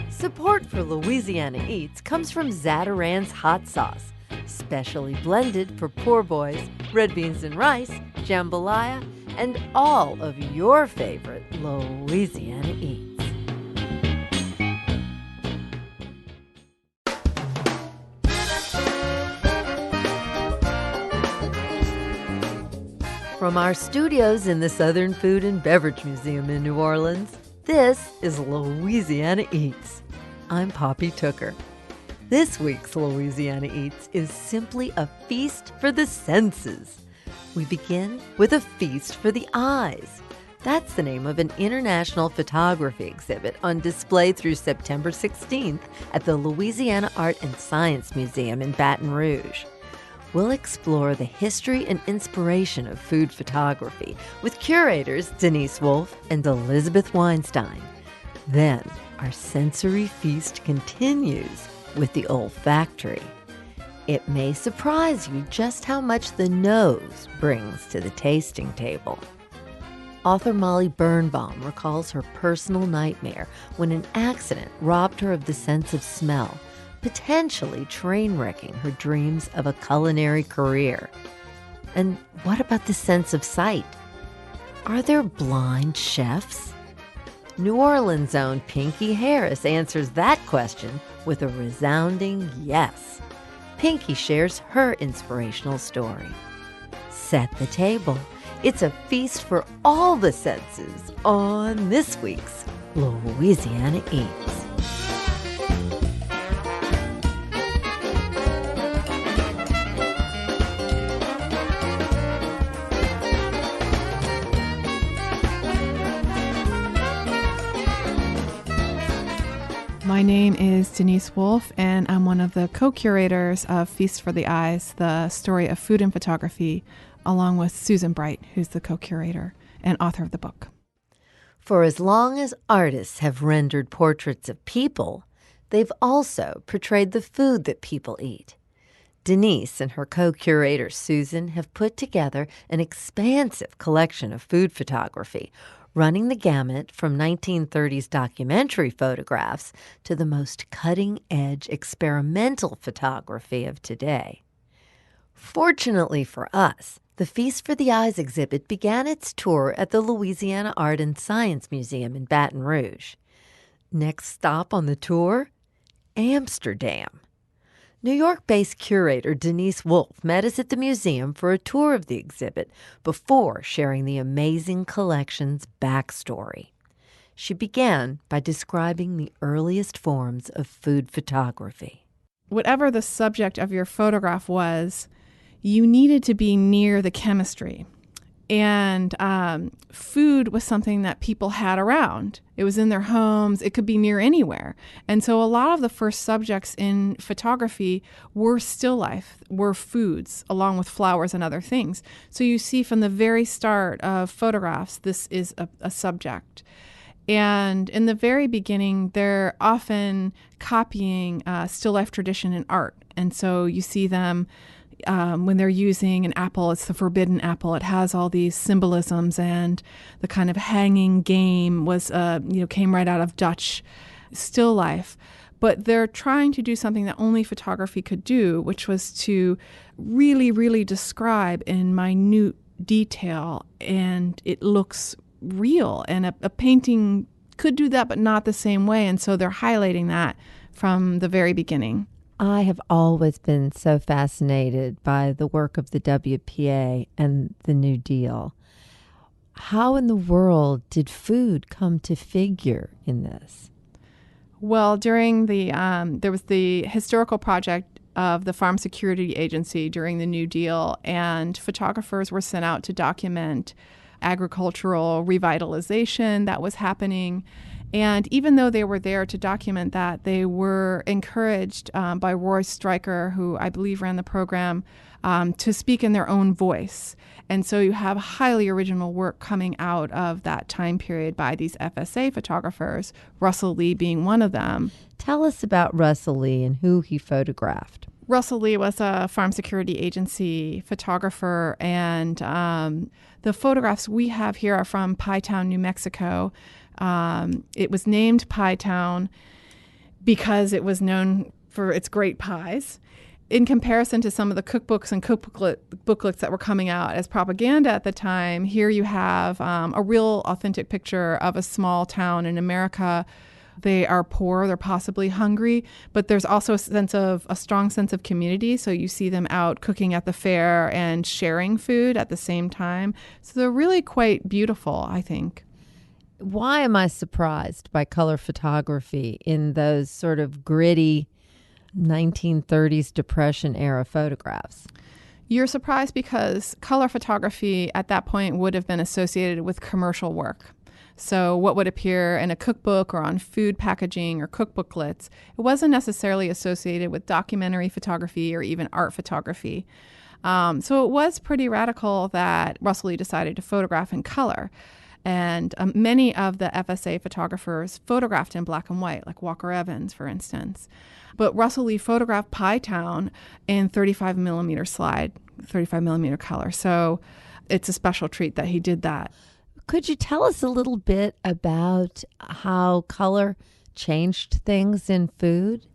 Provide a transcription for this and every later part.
Support for Louisiana Eats comes from Zatarain's hot sauce, specially blended for poor boys, red beans and rice, jambalaya, and all of your favorite Louisiana Eats. From our studios in the Southern Food and Beverage Museum in New Orleans, this is Louisiana Eats. I'm Poppy Tooker. This week's Louisiana Eats is simply a feast for the senses. We begin with a feast for the eyes. That's the name of an international photography exhibit on display through September 16th at the Louisiana Art and Science Museum in Baton Rouge. We'll explore the history and inspiration of food photography with curators Denise Wolfe and Elizabeth Weinstein. Then, our sensory feast continues with the olfactory. It may surprise you just how much the nose brings to the tasting table. Author Molly Birnbaum recalls her personal nightmare when an accident robbed her of the sense of smell, potentially train-wrecking her dreams of a culinary career. And what about the sense of sight? Are there blind chefs? New Orleans' own Pinky Harris answers that question with a resounding yes. Pinky shares her inspirational story. Set the table. It's a feast for all the senses on this week's Louisiana Eats. My name is Denise Wolfe, and I'm one of the co-curators of Feast for the Eyes, the story of food and photography, along with Susan Bright, who's the co-curator and author of the book. For as long as artists have rendered portraits of people, they've also portrayed the food that people eat. Denise and her co-curator Susan have put together an expansive collection of food photography, running the gamut from 1930s documentary photographs to the most cutting-edge experimental photography of today. Fortunately for us, the Feast for the Eyes exhibit began its tour at the Louisiana Art and Science Museum in Baton Rouge. Next stop on the tour? Amsterdam. New York-based curator Denise Wolfe met us at the museum for a tour of the exhibit before sharing the amazing collection's backstory. She began by describing the earliest forms of food photography. Whatever the subject of your photograph was, you needed to be near the chemistry. And food was something that people had around. It was in their homes. It could be near anywhere. And so a lot of the first subjects in photography were still life, were foods, along with flowers and other things. So you see from the very start of photographs, this is a subject. And in the very beginning, they're often copying still life tradition in art. And so you see them when they're using an apple, it's the forbidden apple. It has all these symbolisms, and the kind of hanging game was, came right out of Dutch still life. But they're trying to do something that only photography could do, which was to really, really describe in minute detail, and it looks real. And a painting could do that, but not the same way. And so they're highlighting that from the very beginning. I have always been so fascinated by the work of the WPA and the New Deal. How in the world did food come to figure in this? Well, during there was the historical project of the Farm Security Agency during the New Deal, and photographers were sent out to document agricultural revitalization that was happening. And even though they were there to document that, they were encouraged by Roy Stryker, who I believe ran the program, to speak in their own voice. And so you have highly original work coming out of that time period by these FSA photographers, Russell Lee being one of them. Tell us about Russell Lee and who he photographed. Russell Lee was a Farm Security Agency photographer, and the photographs we have here are from Pie Town, New Mexico, It was named Pie Town because it was known for its great pies. In comparison to some of the cookbooks and booklets that were coming out as propaganda at the time, here you have a real authentic picture of a small town in America. They are poor, they're possibly hungry, but there's also a strong sense of community. So you see them out cooking at the fair and sharing food at the same time. So they're really quite beautiful, I think. Why am I surprised by color photography in those sort of gritty 1930s Depression era photographs? You're surprised because color photography at that point would have been associated with commercial work. So what would appear in a cookbook or on food packaging or cookbooklets, it wasn't necessarily associated with documentary photography or even art photography. So it was pretty radical that Russell Lee decided to photograph in color. And many of the FSA photographers photographed in black and white, like Walker Evans, for instance. But Russell Lee photographed Pie Town in 35 millimeter slide, 35 millimeter color. So it's a special treat that he did that. Could you tell us a little bit about how color changed things in food?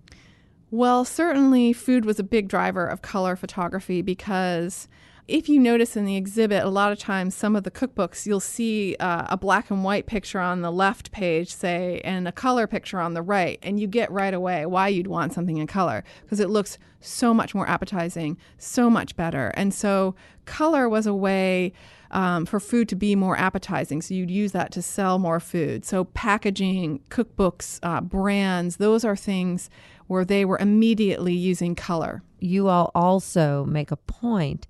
Well, certainly food was a big driver of color photography because if you notice in the exhibit, a lot of times some of the cookbooks, you'll see a black and white picture on the left page, say, and a color picture on the right. And you get right away why you'd want something in color because it looks so much more appetizing, so much better. And so color was a way for food to be more appetizing. So you'd use that to sell more food. So packaging, cookbooks, brands, those are things where they were immediately using color. You all also make a point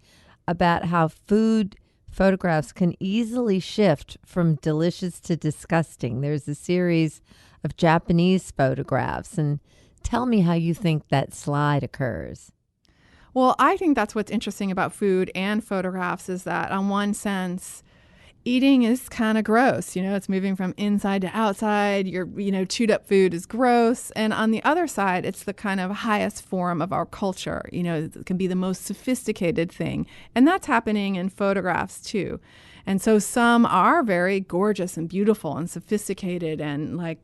about how food photographs can easily shift from delicious to disgusting. There's a series of Japanese photographs, and tell me how you think that slide occurs. Well, I think that's what's interesting about food and photographs is that on one sense, eating is kind of gross. It's moving from inside to outside. Your, chewed up food is gross. And on the other side, it's the kind of highest form of our culture. It can be the most sophisticated thing. And that's happening in photographs too. And so some are very gorgeous and beautiful and sophisticated and like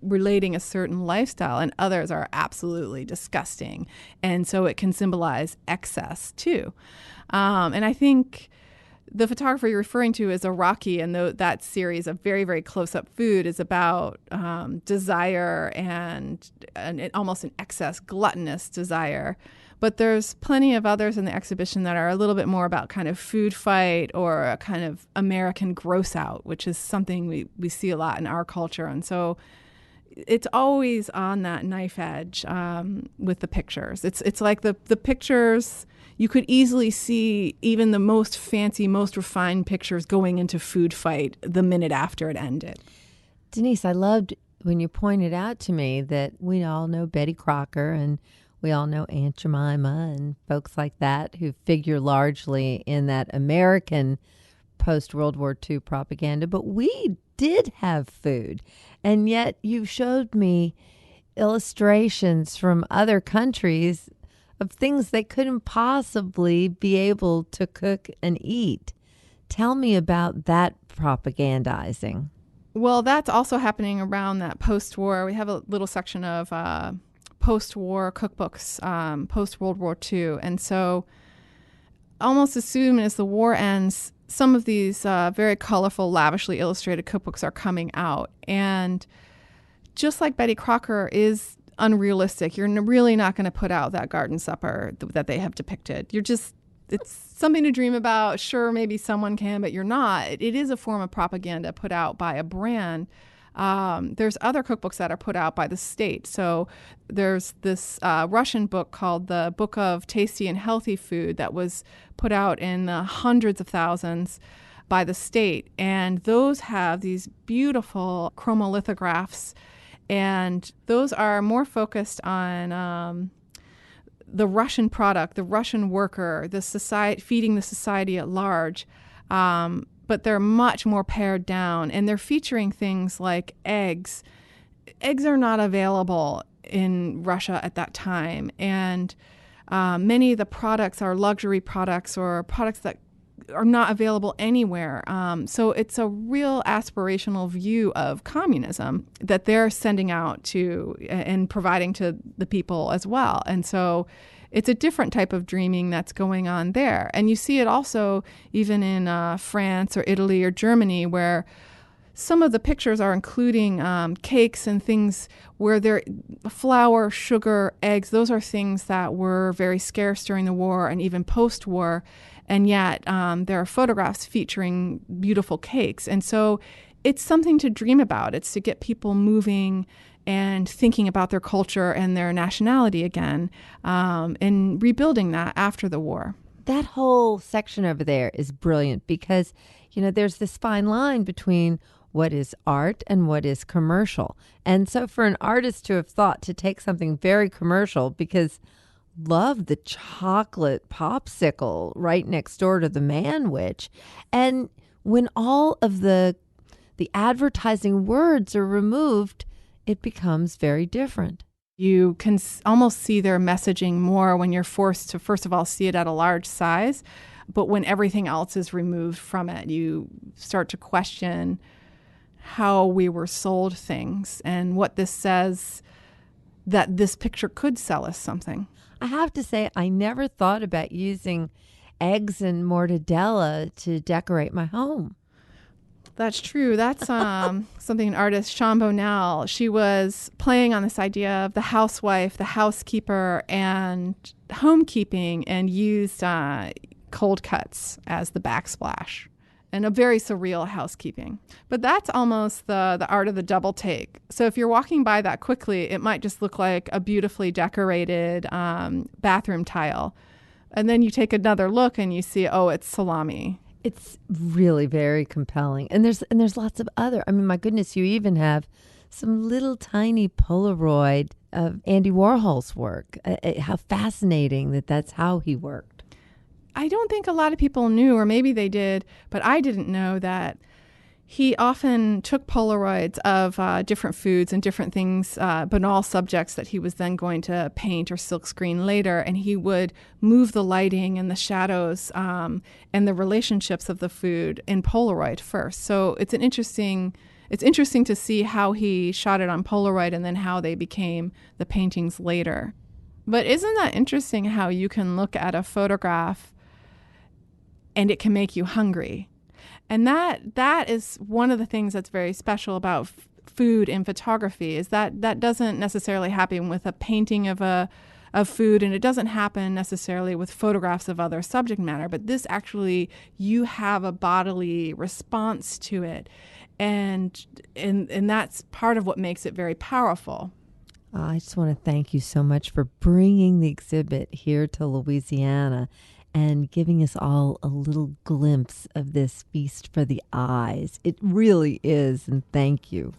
relating a certain lifestyle, and others are absolutely disgusting. And so it can symbolize excess too. And I think the photographer you're referring to is Iraqi, and that series of very, very close-up food is about desire and almost an excess, gluttonous desire. But there's plenty of others in the exhibition that are a little bit more about kind of food fight or a kind of American gross out, which is something we see a lot in our culture. And so it's always on that knife edge with the pictures. It's like the pictures, you could easily see even the most fancy, most refined pictures going into food fight the minute after it ended. Denise, I loved when you pointed out to me that we all know Betty Crocker and we all know Aunt Jemima and folks like that who figure largely in that American post-World War II propaganda, but we did have food. And yet you showed me illustrations from other countries of things they couldn't possibly be able to cook and eat. Tell me about that propagandizing. Well, that's also happening around that post-war. We have a little section of post-war cookbooks, post-World War II. And so almost as soon as the war ends, some of these very colorful, lavishly illustrated cookbooks are coming out. And just like Betty Crocker is unrealistic, you're really not going to put out that garden supper that they have depicted. It's something to dream about. Sure, maybe someone can, but you're not. It is a form of propaganda put out by a brand. There's other cookbooks that are put out by the state. So there's this Russian book called the Book of Tasty and Healthy Food that was put out in the hundreds of thousands by the state. And those have these beautiful chromolithographs. And those are more focused on the Russian product, the Russian worker, the society, feeding the society at large. But they're much more pared down, and they're featuring things like eggs. Eggs are not available in Russia at that time, and many of the products are luxury products or products that are not available anywhere. So it's a real aspirational view of communism that they're sending out to and providing to the people as well. And so it's a different type of dreaming that's going on there. And you see it also even in France or Italy or Germany, where some of the pictures are including cakes and things where they're flour, sugar, eggs. Those are things that were very scarce during the war and even post-war. And yet there are photographs featuring beautiful cakes. And so it's something to dream about. It's to get people moving and thinking about their culture and their nationality again, and rebuilding that after the war. That whole section over there is brilliant because, there's this fine line between what is art and what is commercial. And so for an artist to have thought to take something very commercial, because love the chocolate popsicle right next door to the man-witch, and when all of the advertising words are removed, it becomes very different. You can almost see their messaging more when you're forced to, first of all, see it at a large size. But when everything else is removed from it, you start to question how we were sold things and what this says that this picture could sell us something. I have to say, I never thought about using eggs and mortadella to decorate my home. That's true. That's something an artist, Sean Bonnell, she was playing on this idea of the housewife, the housekeeper, and homekeeping, and used cold cuts as the backsplash. And a very surreal housekeeping. But that's almost the art of the double take. So if you're walking by that quickly, it might just look like a beautifully decorated bathroom tile. And then you take another look and you see, oh, it's salami. It's really very compelling. And there's lots of other, my goodness, you even have some little tiny Polaroid of Andy Warhol's work. How fascinating that's how he worked. I don't think a lot of people knew, or maybe they did, but I didn't know that he often took Polaroids of different foods and different things, banal subjects that he was then going to paint or silkscreen later, and he would move the lighting and the shadows and the relationships of the food in Polaroid first. So it's interesting to see how he shot it on Polaroid and then how they became the paintings later. But isn't that interesting how you can look at a photograph and it can make you hungry? And that is one of the things that's very special about food in photography, is that doesn't necessarily happen with a painting of food, and it doesn't happen necessarily with photographs of other subject matter, but this actually, you have a bodily response to it, and that's part of what makes it very powerful. I just want to thank you so much for bringing the exhibit here to Louisiana and giving us all a little glimpse of this feast for the eyes. It really is, and thank you.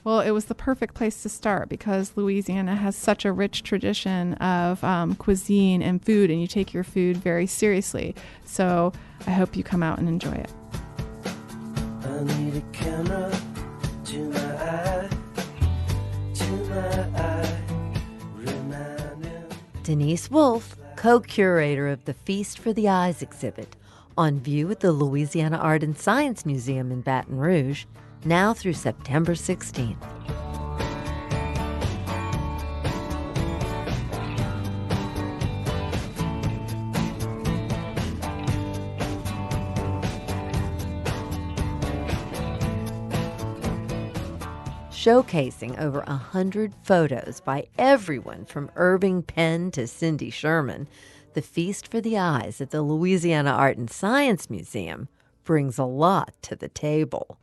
Well, it was the perfect place to start because Louisiana has such a rich tradition of cuisine and food, and you take your food very seriously. So I hope you come out and enjoy it. I need a camera to my eye, reminding. Denise Wolfe, co-curator of the Feast for the Eyes exhibit, on view at the Louisiana Art and Science Museum in Baton Rouge, now through September 16th. Showcasing over 100 photos by everyone from Irving Penn to Cindy Sherman, the Feast for the Eyes at the Louisiana Art and Science Museum brings a lot to the table.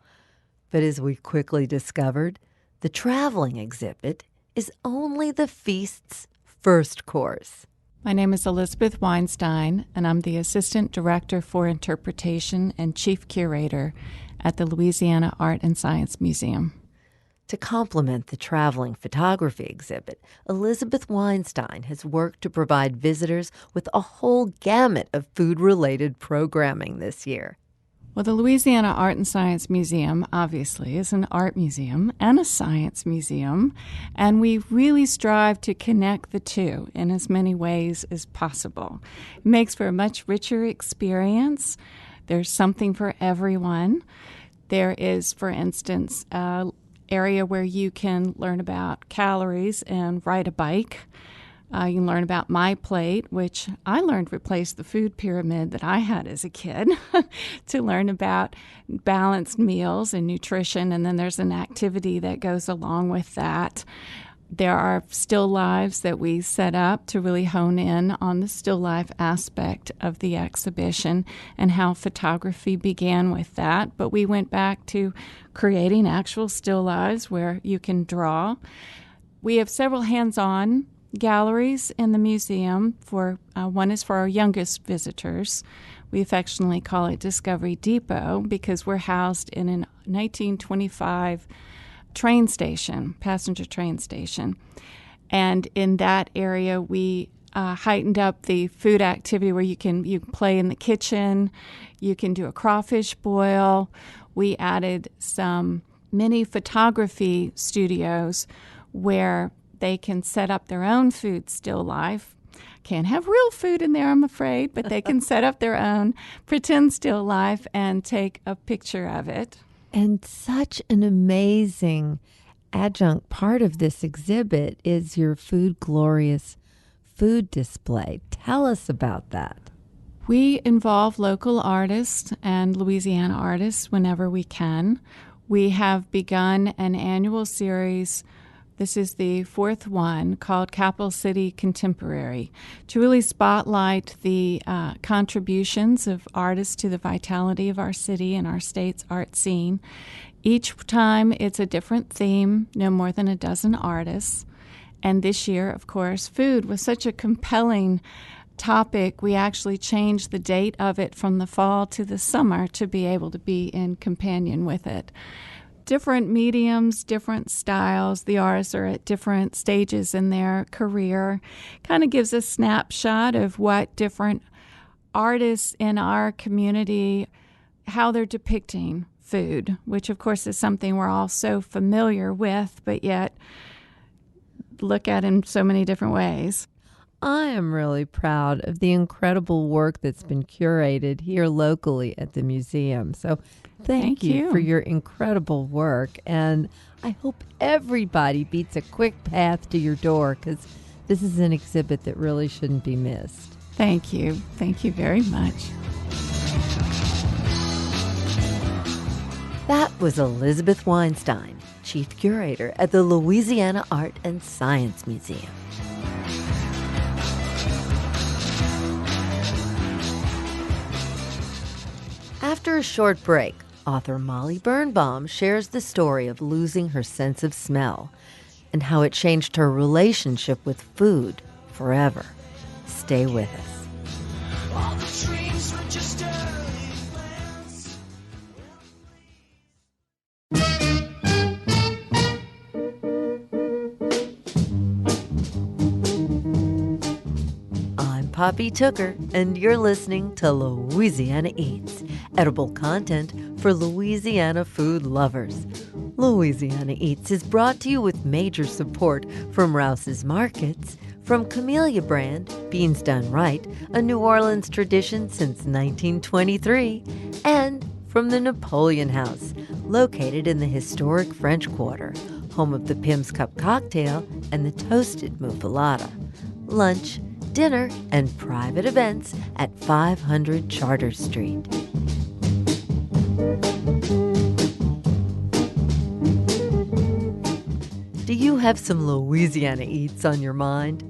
But as we quickly discovered, the traveling exhibit is only the feast's first course. My name is Elizabeth Weinstein, and I'm the Assistant Director for Interpretation and Chief Curator at the Louisiana Art and Science Museum. To complement the traveling photography exhibit, Elizabeth Weinstein has worked to provide visitors with a whole gamut of food-related programming this year. Well, the Louisiana Art and Science Museum, obviously, is an art museum and a science museum, and we really strive to connect the two in as many ways as possible. It makes for a much richer experience. There's something for everyone. There is, for instance, an area where you can learn about calories and ride a bike. You can learn about My Plate, which I learned replaced the food pyramid that I had as a kid, to learn about balanced meals and nutrition. And then there's an activity that goes along with that. There are still lives that we set up to really hone in on the still life aspect of the exhibition and how photography began with that. But we went back to creating actual still lives where you can draw. We have several hands-on galleries in the museum. One is for our youngest visitors. We affectionately call it Discovery Depot because we're housed in a 1925 train station, passenger train station. And in that area, we heightened up the food activity where you can play in the kitchen, you can do a crawfish boil. We added some mini photography studios where they can set up their own food still life. Can't have real food in there, I'm afraid, but they can set up their own pretend still life and take a picture of it. And such an amazing adjunct part of this exhibit is your Food Glorious food display. Tell us about that. We involve local artists and Louisiana artists whenever we can. We have begun an annual series. This is the fourth one, called Capital City Contemporary, to really spotlight the contributions of artists to the vitality of our city and our state's art scene. Each time it's a different theme, no more than a dozen artists. And this year, of course, food was such a compelling topic, we actually changed the date of it from the fall to the summer to be able to be in companion with it. Different mediums, different styles. The artists are at different stages in their career. Kind of gives a snapshot of what different artists in our community, how they're depicting food, which of course is something we're all so familiar with, but yet look at in so many different ways. I am really proud of the incredible work that's been curated here locally at the museum. So thank you for your incredible work. And I hope everybody beats a quick path to your door because this is an exhibit that really shouldn't be missed. Thank you. Thank you very much. That was Elizabeth Weinstein, Chief Curator at the Louisiana Art and Science Museum. After a short break, author Molly Birnbaum shares the story of losing her sense of smell and how it changed her relationship with food forever. Stay with us. All the dreams were just early plans. I'm Poppy Tooker, and you're listening to Louisiana Eats, edible content for Louisiana food lovers. Louisiana Eats is brought to you with major support from Rouse's Markets, from Camellia Brand, Beans Done Right, a New Orleans tradition since 1923, and from the Napoleon House, located in the historic French Quarter, home of the Pim's Cup cocktail and the toasted muffalata. Lunch, dinner, and private events at 500 Charter Street. Do you have some Louisiana Eats on your mind?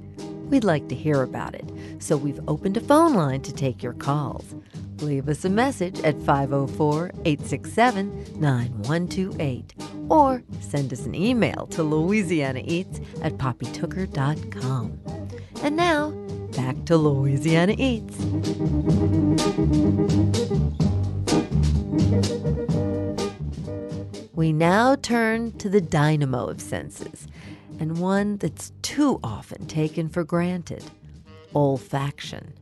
We'd like to hear about it, so we've opened a phone line to take your calls. Leave us a message at 504-867-9128 or send us an email to louisianaeats@poppytooker.com. And now, back to Louisiana Eats. We now turn to the dynamo of senses, and one that's too often taken for granted: olfaction.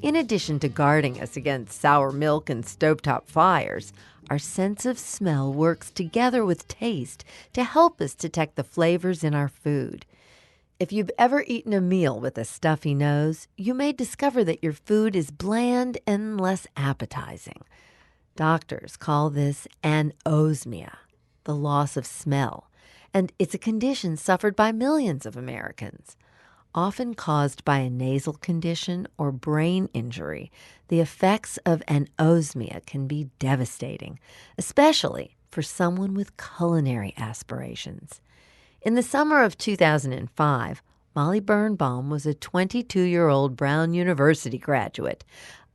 In addition to guarding us against sour milk and stovetop fires, our sense of smell works together with taste to help us detect the flavors in our food. If you've ever eaten a meal with a stuffy nose, you may discover that your food is bland and less appetizing. Doctors call this anosmia, the loss of smell, and it's a condition suffered by millions of Americans. Often caused by a nasal condition or brain injury, the effects of anosmia can be devastating, especially for someone with culinary aspirations. In the summer of 2005, Molly Birnbaum was a 22-year-old Brown University graduate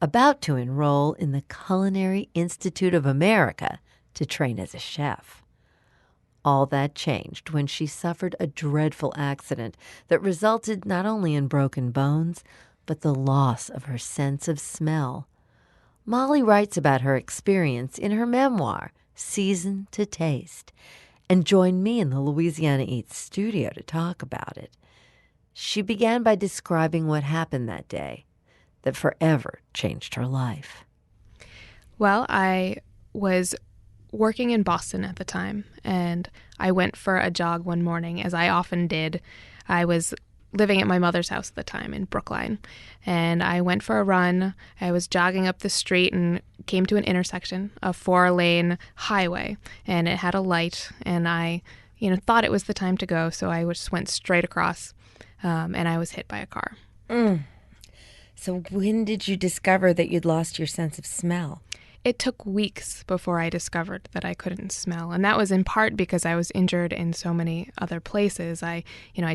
about to enroll in the Culinary Institute of America to train as a chef. All that changed when she suffered a dreadful accident that resulted not only in broken bones, but the loss of her sense of smell. Molly writes about her experience in her memoir, Season to Taste, and joined me in the Louisiana Eats studio to talk about it. She began by describing what happened that day that forever changed her life. Well, I was working in Boston at the time, and I went for a jog one morning, as I often did. I was living at my mother's house at the time in Brookline, and I went for a run. I was jogging up the street and came to an intersection, a 4-lane highway, and it had a light, and I thought it was the time to go, so I just went straight across, and I was hit by a car. So when did you discover that you'd lost your sense of smell? It took weeks before I discovered that I couldn't smell, and that was in part because I was injured in so many other places. I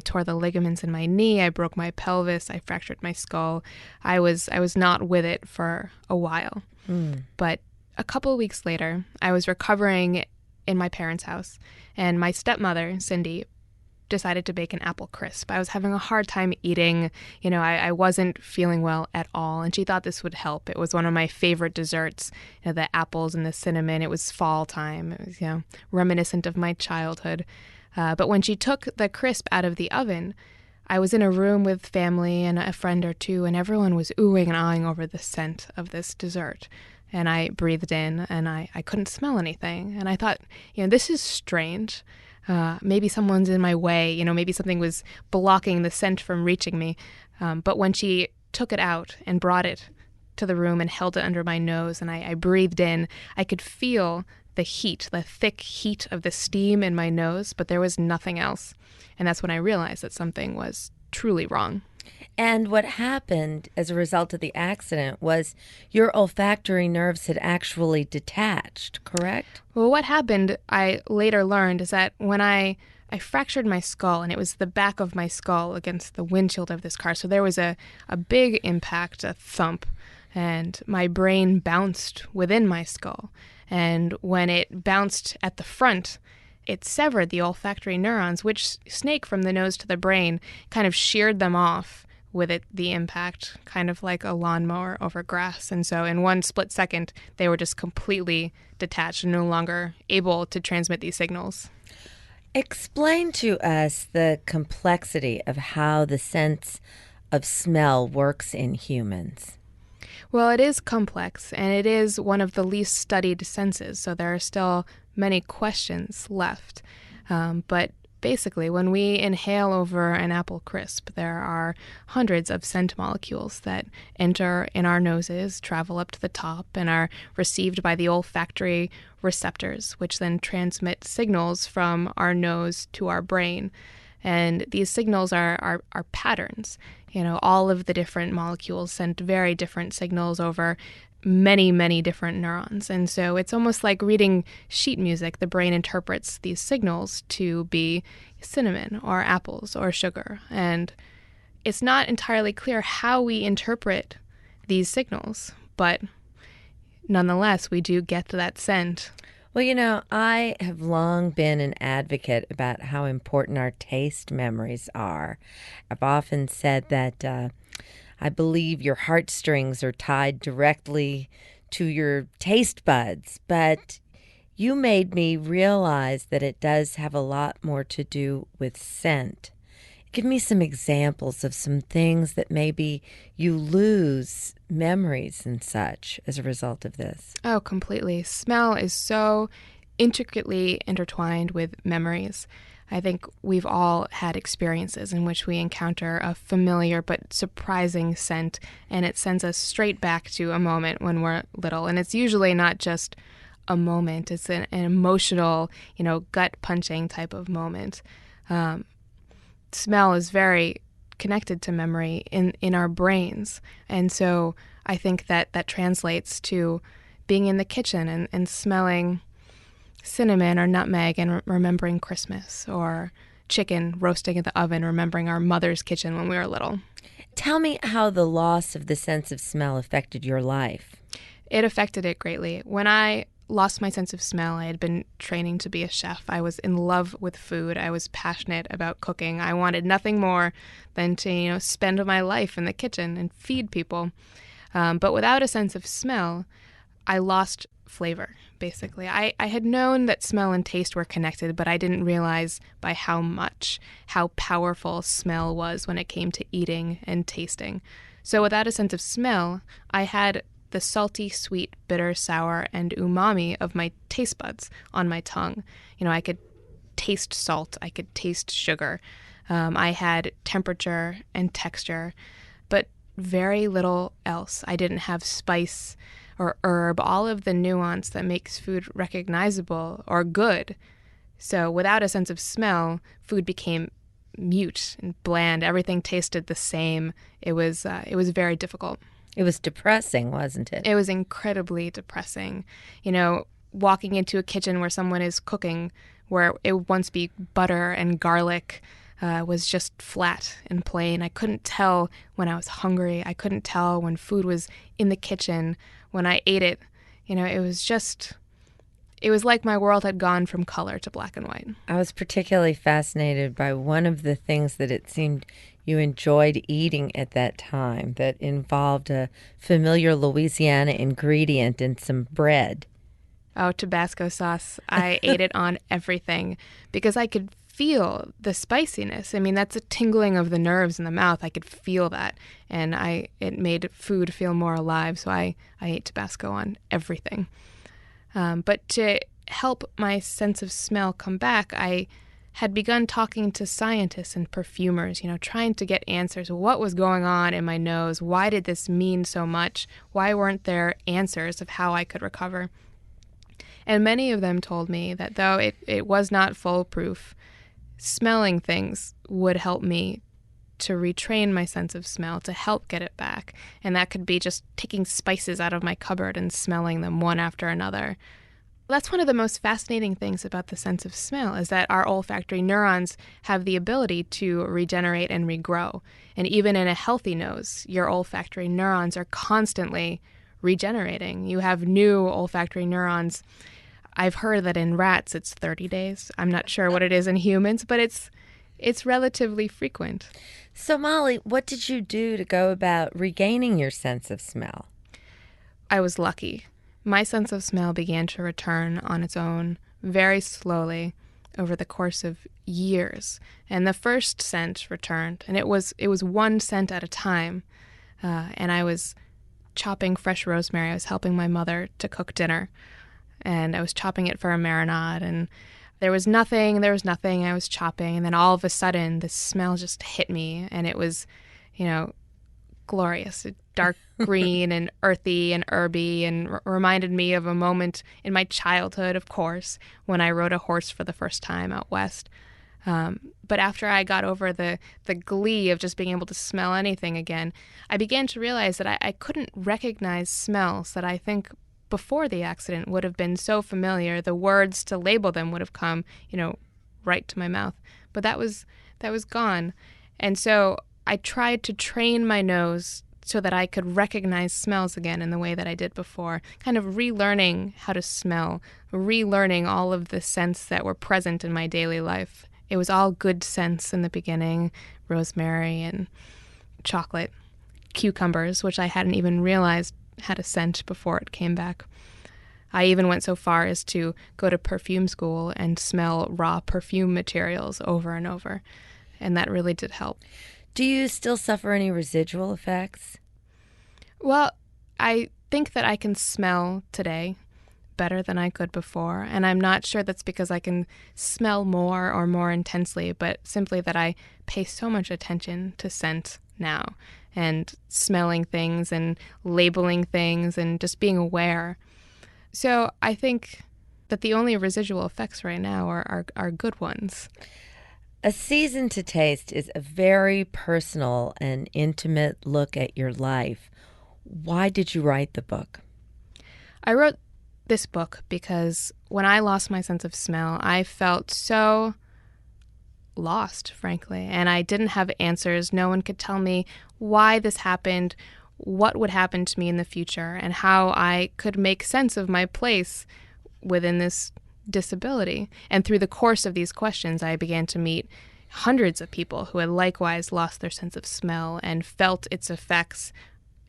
tore the ligaments in my knee, I broke my pelvis, I fractured my skull. I was not with it for a while. But a couple of weeks later, I was recovering in my parents' house, and my stepmother, Cindy, decided to bake an apple crisp. I was having a hard time eating. I wasn't feeling well at all, and she thought this would help. It was one of my favorite desserts, the apples and the cinnamon. It was fall time. It was, reminiscent of my childhood. But when she took the crisp out of the oven, I was in a room with family and a friend or two, and everyone was oohing and ahhing over the scent of this dessert. And I breathed in, and I couldn't smell anything. And I thought, this is strange. Maybe someone's in my way, maybe something was blocking the scent from reaching me. But when she took it out and brought it to the room and held it under my nose and I breathed in, I could feel the heat, the thick heat of the steam in my nose, but there was nothing else. And that's when I realized that something was truly wrong. And what happened as a result of the accident was your olfactory nerves had actually detached, correct? Well, what happened, I later learned, is that when I fractured my skull, and it was the back of my skull against the windshield of this car, so there was a big impact, a thump, and my brain bounced within my skull. And when it bounced at the front, it severed the olfactory neurons, which snake from the nose to the brain, kind of sheared them off with the impact, kind of like a lawnmower over grass. And so in one split second, they were just completely detached and no longer able to transmit these signals. Explain to us the complexity of how the sense of smell works in humans. Well, it is complex, and it is one of the least studied senses, so there are still many questions left. But basically, when we inhale over an apple crisp, there are hundreds of scent molecules that enter in our noses, travel up to the top, and are received by the olfactory receptors, which then transmit signals from our nose to our brain. And these signals are patterns. All of the different molecules send very different signals over many, many different neurons. And so it's almost like reading sheet music. The brain interprets these signals to be cinnamon or apples or sugar. And it's not entirely clear how we interpret these signals, but nonetheless, we do get that scent. Well, I have long been an advocate about how important our taste memories are. I've often said that I believe your heartstrings are tied directly to your taste buds, but you made me realize that it does have a lot more to do with scent. Give me some examples of some things that maybe you lose memories and such as a result of this. Oh, completely. Smell is so intricately intertwined with memories. I think we've all had experiences in which we encounter a familiar but surprising scent, and it sends us straight back to a moment when we're little. And it's usually not just a moment, it's an emotional, gut-punching type of moment. Smell is very connected to memory in our brains. And so I think that translates to being in the kitchen and smelling cinnamon or nutmeg and remembering Christmas, or chicken roasting in the oven, remembering our mother's kitchen when we were little. Tell me how the loss of the sense of smell affected your life. It affected it greatly. When I lost my sense of smell, I had been training to be a chef. I was in love with food. I was passionate about cooking. I wanted nothing more than to, spend my life in the kitchen and feed people. But without a sense of smell, I lost flavor, basically. I had known that smell and taste were connected, but I didn't realize by how powerful smell was when it came to eating and tasting. So without a sense of smell, I had the salty, sweet, bitter, sour, and umami of my taste buds on my tongue. I could taste salt, I could taste sugar. I had temperature and texture, but very little else. I didn't have spice or herb, all of the nuance that makes food recognizable or good. So without a sense of smell, food became mute and bland. Everything tasted the same. It was very difficult. It was depressing, wasn't it? It was incredibly depressing. Walking into a kitchen where someone is cooking, where it would once be butter and garlic, was just flat and plain. I couldn't tell when I was hungry. I couldn't tell when food was in the kitchen, when I ate it. It was like my world had gone from color to black and white. I was particularly fascinated by one of the things that it seemed you enjoyed eating at that time that involved a familiar Louisiana ingredient in some bread. Oh, Tabasco sauce. I ate it on everything because I could feel the spiciness. I mean, that's a tingling of the nerves in the mouth. I could feel that, and it made food feel more alive, so I ate Tabasco on everything. But to help my sense of smell come back, I had begun talking to scientists and perfumers, trying to get answers. What was going on in my nose? Why did this mean so much? Why weren't there answers of how I could recover? And many of them told me that though it was not foolproof, smelling things would help me to retrain my sense of smell, to help get it back. And that could be just taking spices out of my cupboard and smelling them one after another. That's one of the most fascinating things about the sense of smell, is that our olfactory neurons have the ability to regenerate and regrow. And even in a healthy nose, your olfactory neurons are constantly regenerating. You have new olfactory neurons. I've heard that in rats it's 30 days. I'm not sure what it is in humans, but it's relatively frequent. So, Molly, what did you do to go about regaining your sense of smell? I was lucky. My sense of smell began to return on its own very slowly over the course of years. And the first scent returned, and it was one scent at a time. And I was chopping fresh rosemary. I was helping my mother to cook dinner, and I was chopping it for a marinade, and there was nothing. I was chopping, and then all of a sudden, the smell just hit me, and it was, glorious, dark green and earthy and herby, and reminded me of a moment in my childhood, of course, when I rode a horse for the first time out west. But after I got over the glee of just being able to smell anything again, I began to realize that I couldn't recognize smells that I think before the accident would have been so familiar. The words to label them would have come, right to my mouth. But that was gone. And so I tried to train my nose so that I could recognize smells again in the way that I did before, kind of relearning how to smell, relearning all of the scents that were present in my daily life. It was all good scents in the beginning, rosemary and chocolate, cucumbers, which I hadn't even realized had a scent before it came back. I even went so far as to go to perfume school and smell raw perfume materials over and over, and that really did help. Do you still suffer any residual effects? Well, I think that I can smell today, better than I could before. And I'm not sure that's because I can smell more or more intensely, but simply that I pay so much attention to scent now and smelling things and labeling things and just being aware. So I think that the only residual effects right now are good ones. A Season to Taste is a very personal and intimate look at your life. Why did you write the book? I wrote this book because when I lost my sense of smell, I felt so lost, frankly, and I didn't have answers. No one could tell me why this happened, what would happen to me in the future, and how I could make sense of my place within this disability. And through the course of these questions, I began to meet hundreds of people who had likewise lost their sense of smell and felt its effects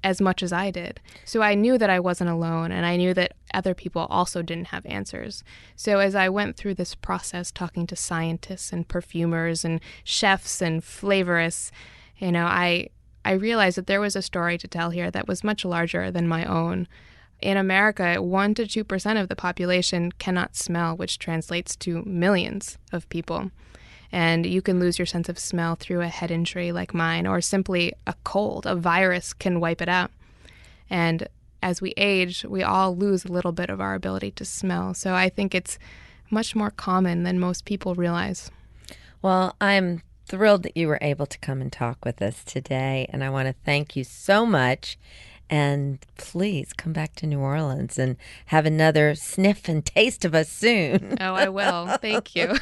as much as I did. So I knew that I wasn't alone, and I knew that other people also didn't have answers. So as I went through this process talking to scientists and perfumers and chefs and flavorists, I realized that there was a story to tell here that was much larger than my own. In America, 1 to 2% of the population cannot smell, which translates to millions of people. And you can lose your sense of smell through a head injury like mine, or simply a cold. A virus can wipe it out. And as we age, we all lose a little bit of our ability to smell. So I think it's much more common than most people realize. Well, I'm thrilled that you were able to come and talk with us today, and I want to thank you so much. And please come back to New Orleans and have another sniff and taste of us soon. Oh, I will. Thank you.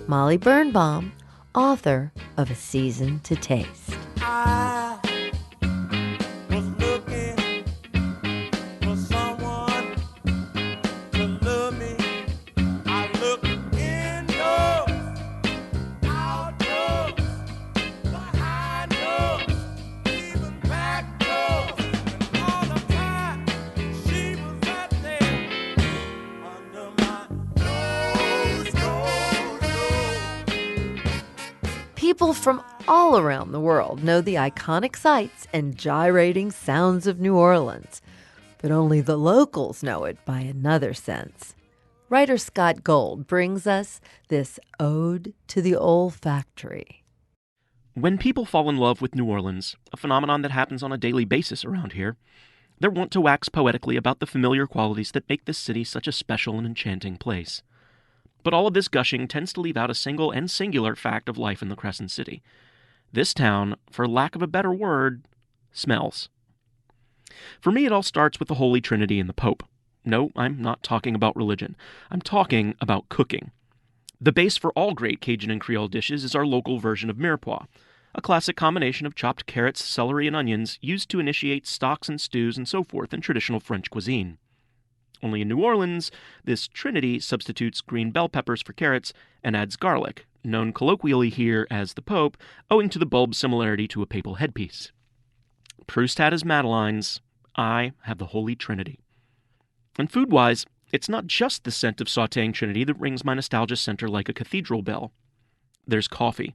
Molly Birnbaum, author of A Season to Taste. I was looking for someone to love me. I looked indoors, outdoors, behind doors, even back doors, and all the time she was right there under my nose. People from all around the world know the iconic sights and gyrating sounds of New Orleans, but only the locals know it by another sense. Writer Scott Gold brings us this ode to the olfactory. When people fall in love with New Orleans, a phenomenon that happens on a daily basis around here, they're wont to wax poetically about the familiar qualities that make this city such a special and enchanting place. But all of this gushing tends to leave out a single and singular fact of life in the Crescent City. This town, for lack of a better word, smells. For me, it all starts with the Holy Trinity and the Pope. No, I'm not talking about religion. I'm talking about cooking. The base for all great Cajun and Creole dishes is our local version of mirepoix, a classic combination of chopped carrots, celery, and onions used to initiate stocks and stews and so forth in traditional French cuisine. Only in New Orleans, this trinity substitutes green bell peppers for carrots and adds garlic, known colloquially here as the Pope, owing to the bulb's similarity to a papal headpiece. Proust had his Madeleines. I have the Holy Trinity. And food-wise, it's not just the scent of sautéing trinity that rings my nostalgia center like a cathedral bell. There's coffee.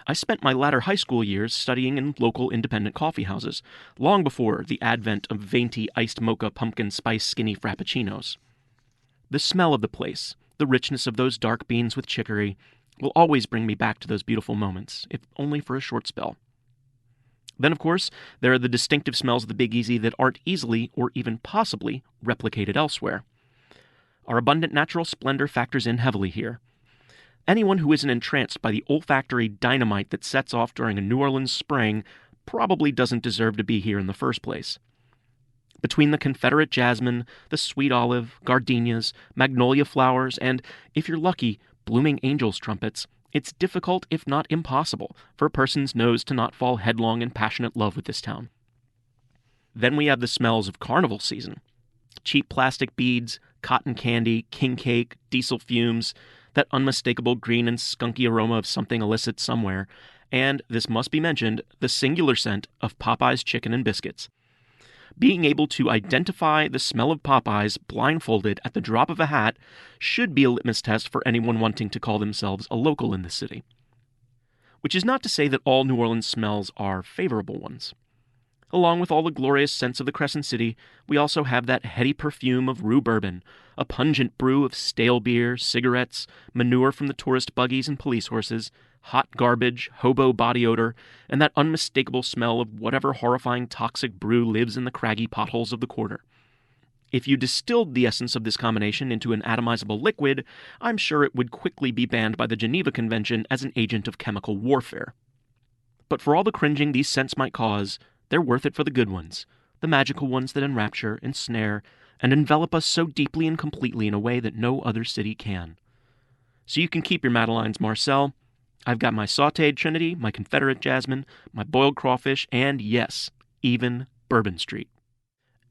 I spent my latter high school years studying in local independent coffee houses, long before the advent of venti iced mocha pumpkin spice skinny frappuccinos. The smell of the place, the richness of those dark beans with chicory, will always bring me back to those beautiful moments, if only for a short spell. Then, of course, there are the distinctive smells of the Big Easy that aren't easily, or even possibly, replicated elsewhere. Our abundant natural splendor factors in heavily here. Anyone who isn't entranced by the olfactory dynamite that sets off during a New Orleans spring probably doesn't deserve to be here in the first place. Between the Confederate jasmine, the sweet olive, gardenias, magnolia flowers, and, if you're lucky, blooming angel's trumpets, it's difficult, if not impossible, for a person's nose to not fall headlong in passionate love with this town. Then we have the smells of carnival season. Cheap plastic beads, cotton candy, king cake, diesel fumes, that unmistakable green and skunky aroma of something illicit somewhere, and, this must be mentioned, the singular scent of Popeye's chicken and biscuits. Being able to identify the smell of Popeyes blindfolded at the drop of a hat should be a litmus test for anyone wanting to call themselves a local in the city. which is not to say that all New Orleans smells are favorable ones. Along with all the glorious scents of the Crescent City, we also have that heady perfume of rue bourbon, a pungent brew of stale beer, cigarettes, manure from the tourist buggies and police horses, hot garbage, hobo body odor, and that unmistakable smell of whatever horrifying toxic brew lives in the craggy potholes of the quarter. If you distilled the essence of this combination into an atomizable liquid, I'm sure it would quickly be banned by the Geneva Convention as an agent of chemical warfare. But for all the cringing these scents might cause, they're worth it for the good ones, the magical ones that enrapture, ensnare, and envelop us so deeply and completely in a way that no other city can. So you can keep your Madelines, Marcel. I've got my sautéed Trinity, my Confederate Jasmine, my boiled crawfish, and yes, even Bourbon Street.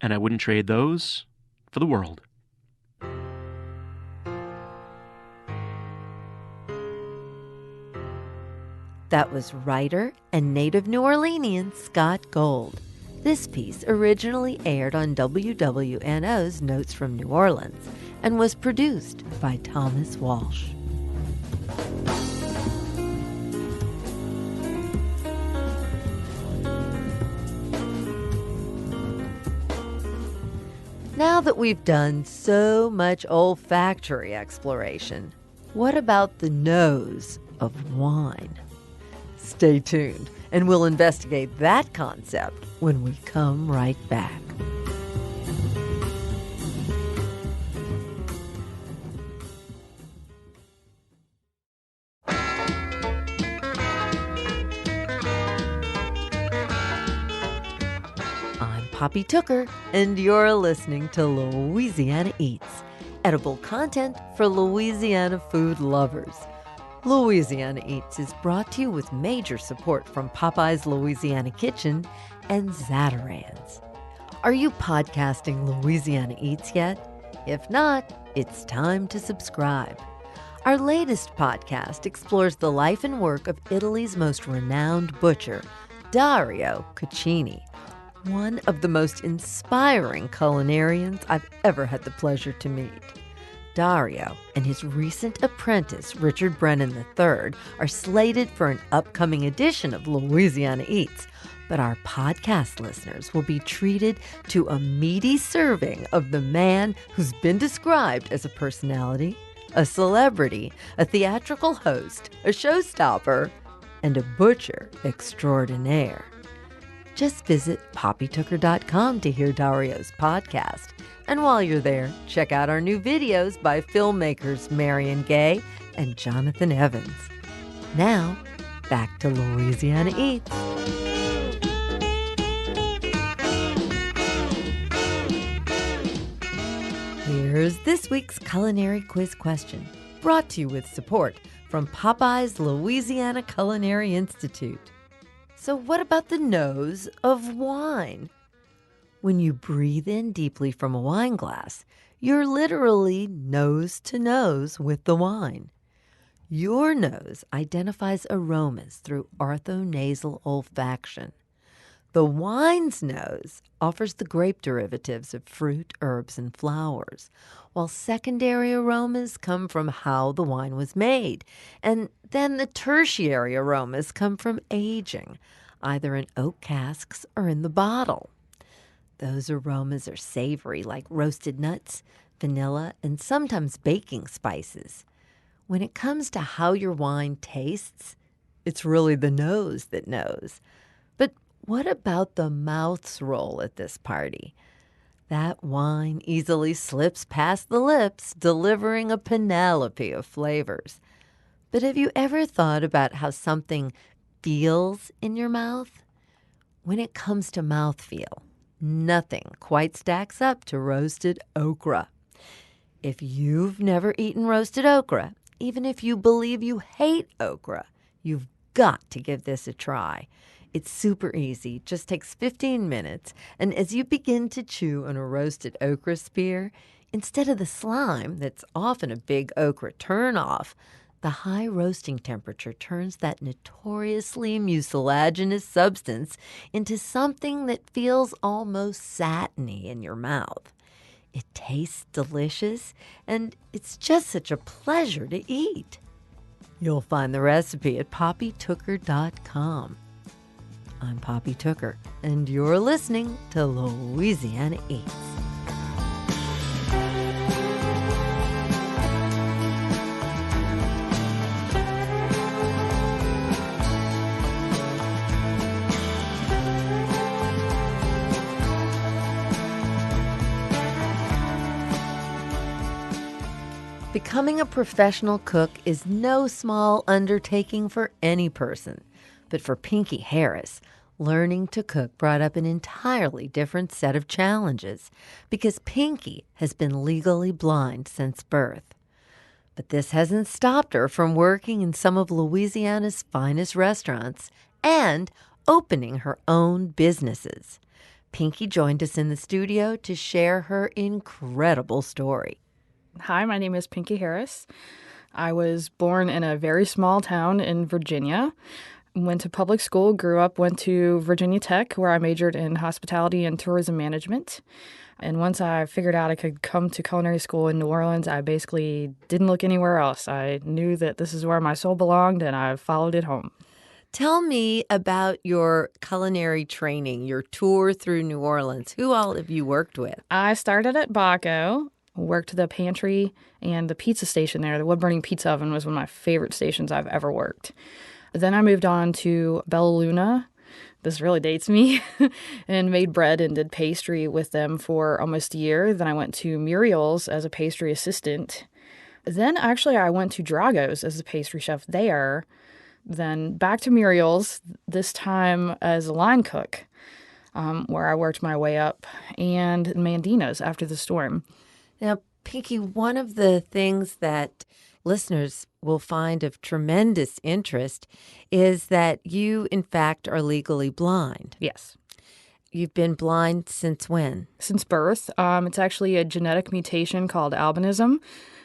And I wouldn't trade those for the world. That was writer and native New Orleanian Scott Gold. This piece originally aired on WWNO's Notes from New Orleans and was produced by Thomas Walsh. Now that we've done so much olfactory exploration, what about the nose of wine? Stay tuned, and we'll investigate that concept when we come right back. I'm Poppy Tooker, and you're listening to Louisiana Eats, edible content for Louisiana food lovers. Louisiana Eats is brought to you with major support from Popeye's Louisiana Kitchen and Zatarain's. Are you podcasting Louisiana Eats yet? If not, it's time to subscribe. Our latest podcast explores the life and work of Italy's most renowned butcher, Dario Cucini, one of the most inspiring culinarians I've ever had the pleasure to meet. Dario and his recent apprentice, Richard Brennan III, are slated for an upcoming edition of Louisiana Eats, but our podcast listeners will be treated to a meaty serving of the man who's been described as a personality, a celebrity, a theatrical host, a showstopper, and a butcher extraordinaire. Just visit poppytooker.com to hear Dario's podcast. And while you're there, check out our new videos by filmmakers Marion Gay and Jonathan Evans. Now, back to Louisiana Eats. Here's this week's culinary quiz question, brought to you with support from Popeye's Louisiana Culinary Institute. So what about the nose of wine? When you breathe in deeply from a wine glass, you're literally nose to nose with the wine. Your nose identifies aromas through orthonasal olfaction. The wine's nose offers the grape derivatives of fruit, herbs, and flowers, while secondary aromas come from how the wine was made, and then the tertiary aromas come from aging, either in oak casks or in the bottle. Those aromas are savory, like roasted nuts, vanilla, and sometimes baking spices. When it comes to how your wine tastes, it's really the nose that knows. But what about the mouth's role at this party? That wine easily slips past the lips, delivering a panoply of flavors. But have you ever thought about how something feels in your mouth? When it comes to mouthfeel, nothing quite stacks up to roasted okra. If you've never eaten roasted okra, even if you believe you hate okra, you've got to give this a try. It's super easy, just takes 15 minutes, and as you begin to chew on a roasted okra spear, instead of the slime that's often a big okra turnoff, the high roasting temperature turns that notoriously mucilaginous substance into something that feels almost satiny in your mouth. It tastes delicious, and it's just such a pleasure to eat. You'll find the recipe at poppytooker.com. I'm Poppy Tooker, and you're listening to Louisiana Eats. Becoming a professional cook is no small undertaking for any person. But for Pinky Harris, learning to cook brought up an entirely different set of challenges because Pinky has been legally blind since birth. But this hasn't stopped her from working in some of Louisiana's finest restaurants and opening her own businesses. Pinky joined us in the studio to share her incredible story. Hi, my name is Pinky Harris. I was born in a very small town in Virginia. Went to public school, grew up, went to Virginia Tech, where I majored in hospitality and tourism management. And once I figured out I could come to culinary school in New Orleans, I basically didn't look anywhere else. I knew that this is where my soul belonged, and I followed it home. Tell me about your culinary training, your tour through New Orleans. Who all have you worked with? I started at Baco, worked the pantry and the pizza station there. The wood-burning pizza oven was one of my favorite stations I've ever worked. Then I moved on to Bella Luna. This really dates me. And made bread and did pastry with them for almost a year. Then I went to Muriel's as a pastry assistant. Then actually I went to Drago's as a pastry chef there. Then back to Muriel's, this time as a line cook, where I worked my way up, and Mandina's after the storm. Now, Pinky, one of the things that listeners will find of tremendous interest is that you, in fact, are legally blind. Yes. You've been blind since when? Since birth. It's actually a genetic mutation called albinism.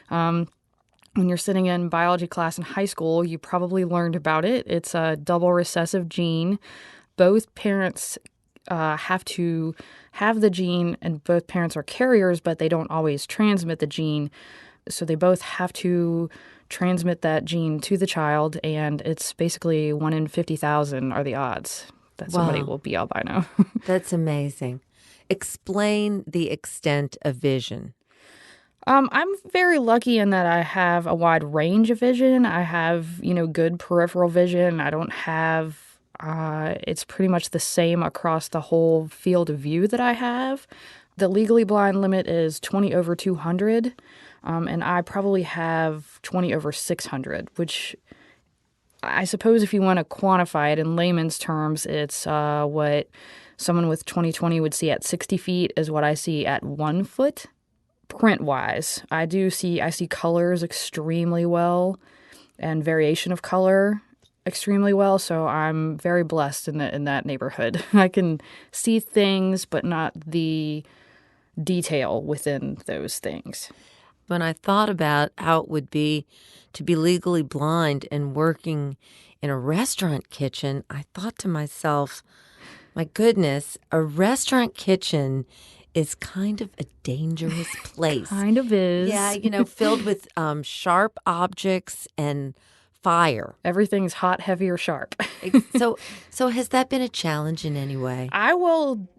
When you're sitting in biology class in high school, you probably learned about it. It's a double recessive gene. Both parents have to have the gene, and both parents are carriers, but they don't always transmit the gene. So they both have to transmit that gene to the child, and it's basically 1 in 50,000 are the odds that somebody will be albino. That's amazing. Explain the extent of vision. I'm very lucky in that I have a wide range of vision. I have, good peripheral vision. I don't have it's pretty much the same across the whole field of view that I have. The legally blind limit is 20 over 200, and I probably have 20 over 600, which I suppose if you want to quantify it in layman's terms, it's what someone with 20/20 would see at 60 feet is what I see at 1 foot. Print-wise, I see colors extremely well and variation of color extremely well, so I'm very blessed in that neighborhood. I can see things, but not the detail within those things. When I thought about how it would be to be legally blind and working in a restaurant kitchen, I thought to myself, my goodness, a restaurant kitchen is kind of a dangerous place. Kind of is. Yeah, filled with sharp objects and fire. Everything's hot, heavy, or sharp. So has that been a challenge in any way? I will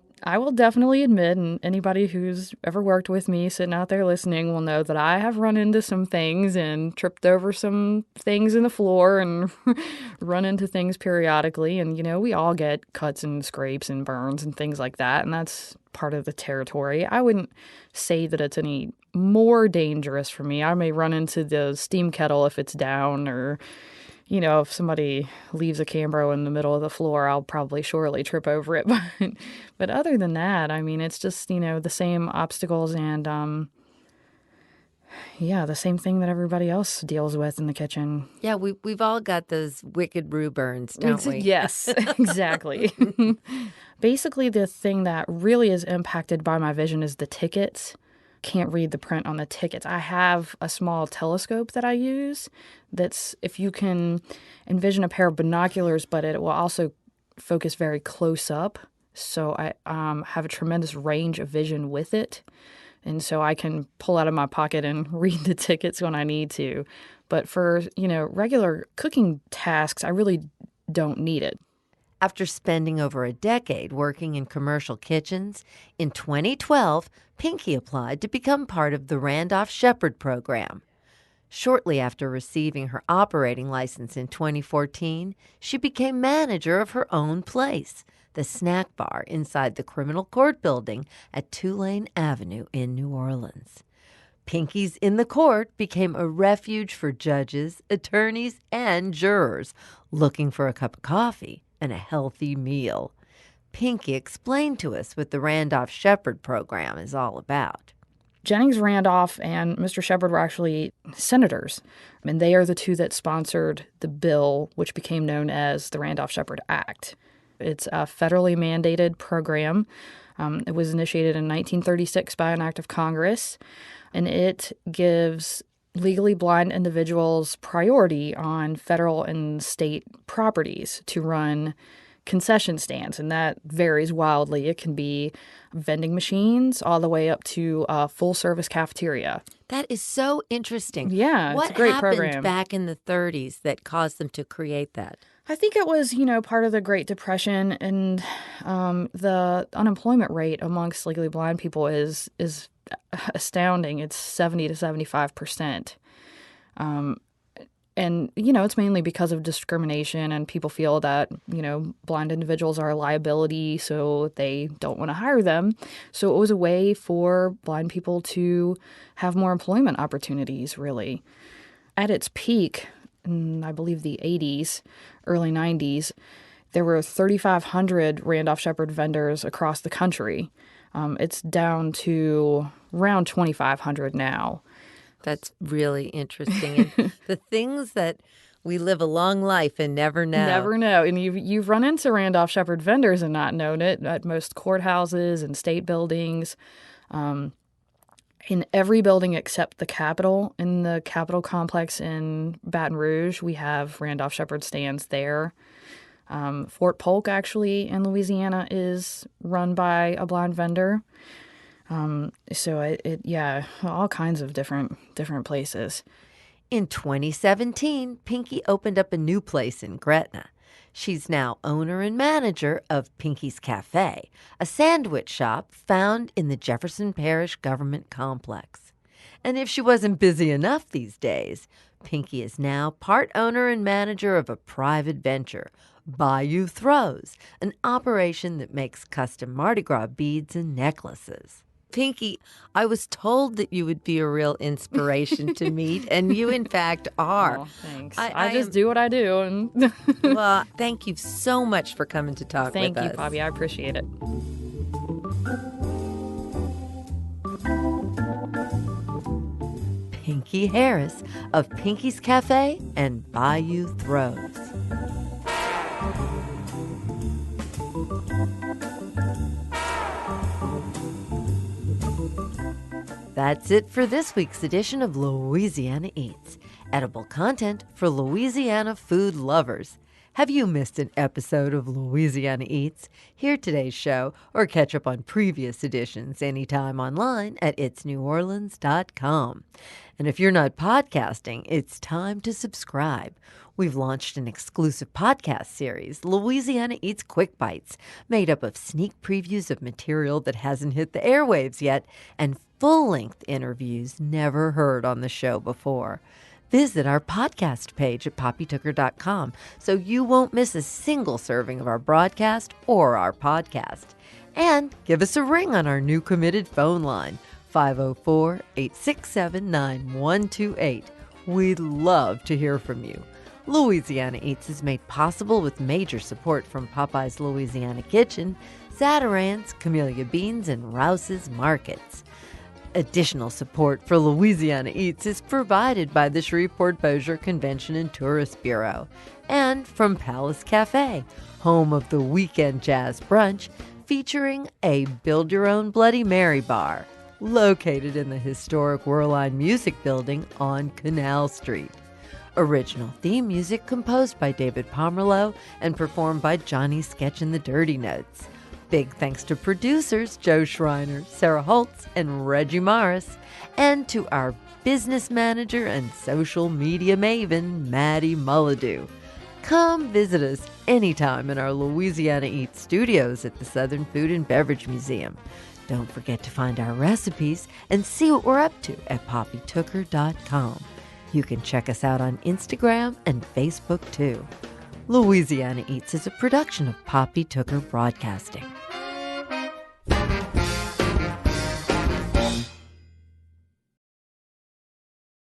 definitely admit, and anybody who's ever worked with me sitting out there listening will know that I have run into some things and tripped over some things in the floor and run into things periodically. And, we all get cuts and scrapes and burns and things like that. And that's part of the territory. I wouldn't say that it's any more dangerous for me. I may run into the steam kettle if it's down, or, if somebody leaves a Cambro in the middle of the floor, I'll probably surely trip over it. But other than that, it's just, the same obstacles and, the same thing that everybody else deals with in the kitchen. Yeah, we've all got those wicked brew burns, don't we? Yes, exactly. Basically, the thing that really is impacted by my vision is the tickets. Can't read the print on the tickets. I have a small telescope that I use that's, if you can envision a pair of binoculars, but it will also focus very close up. So I have a tremendous range of vision with it. And so I can pull out of my pocket and read the tickets when I need to. But for, regular cooking tasks, I really don't need it. After spending over a decade working in commercial kitchens, in 2012, Pinky applied to become part of the Randolph-Shepard program. Shortly after receiving her operating license in 2014, she became manager of her own place, the snack bar inside the criminal court building at Tulane Avenue in New Orleans. Pinky's in the Court became a refuge for judges, attorneys, and jurors looking for a cup of coffee and a healthy meal. Pinky explained to us what the Randolph-Shepard program is all about. Jennings Randolph and Mr. Shepard were actually senators, and they are the two that sponsored the bill, which became known as the Randolph-Shepard Act. It's a federally mandated program. It was initiated in 1936 by an act of Congress, and it gives legally blind individuals priority on federal and state properties to run concession stands, and that varies wildly. It can be vending machines all the way up to a full-service cafeteria. That is so interesting. Yeah, it's a great program. What happened back in the 30s that caused them to create that? I think it was, part of the Great Depression, and the unemployment rate amongst legally blind people is astounding. It's 70 to 75%. And, it's mainly because of discrimination, and people feel that, blind individuals are a liability, so they don't want to hire them. So it was a way for blind people to have more employment opportunities, really. At its peak, in, I believe, the 80s, early 90s, there were 3,500 Randolph-Shepard vendors across the country. It's down to around 2,500 now. That's really interesting. And the things that we live a long life and never know. Never know. And you've run into Randolph-Shepard vendors and not known it at most courthouses and state buildings. In every building except the Capitol. In the Capitol complex in Baton Rouge, we have Randolph-Shepard stands there. Fort Polk, actually, in Louisiana, is run by a blind vendor. So all kinds of different places. In 2017, Pinky opened up a new place in Gretna. She's now owner and manager of Pinky's Cafe, a sandwich shop found in the Jefferson Parish Government Complex. And if she wasn't busy enough these days, Pinky is now part owner and manager of a private venture, Bayou Throws, an operation that makes custom Mardi Gras beads and necklaces. Pinky, I was told that you would be a real inspiration to meet, and you, in fact, are. Oh, thanks. I just do what I do. And well, thank you so much for coming to talk with us. Thank you, Poppy. I appreciate it. Pinky Harris of Pinky's Cafe and Bayou Throws. That's it for this week's edition of Louisiana Eats, edible content for Louisiana food lovers. Have you missed an episode of Louisiana Eats? Hear today's show or catch up on previous editions anytime online at itsneworleans.com. And if you're not podcasting, it's time to subscribe. We've launched an exclusive podcast series, Louisiana Eats Quick Bites, made up of sneak previews of material that hasn't hit the airwaves yet and full-length interviews never heard on the show before. Visit our podcast page at poppytooker.com so you won't miss a single serving of our broadcast or our podcast. And give us a ring on our new committed phone line, 504-867-9128. We'd love to hear from you. Louisiana Eats is made possible with major support from Popeye's Louisiana Kitchen, Zatarain's, Camellia Beans, and Rouse's Markets. Additional support for Louisiana Eats is provided by the Shreveport-Bossier Convention and Tourist Bureau and from Palace Cafe, home of the Weekend Jazz Brunch, featuring a Build-Your-Own Bloody Mary bar located in the historic Werline Music Building on Canal Street. Original theme music composed by David Pomerleau and performed by Johnny Sketch and the Dirty Notes. Big thanks to producers Joe Schreiner, Sarah Holtz, and Reggie Morris, and to our business manager and social media maven, Maddie Mullidew. Come visit us anytime in our Louisiana Eats studios at the Southern Food and Beverage Museum. Don't forget to find our recipes and see what we're up to at poppytooker.com. You can check us out on Instagram and Facebook too. Louisiana Eats is a production of Poppy Tooker Broadcasting.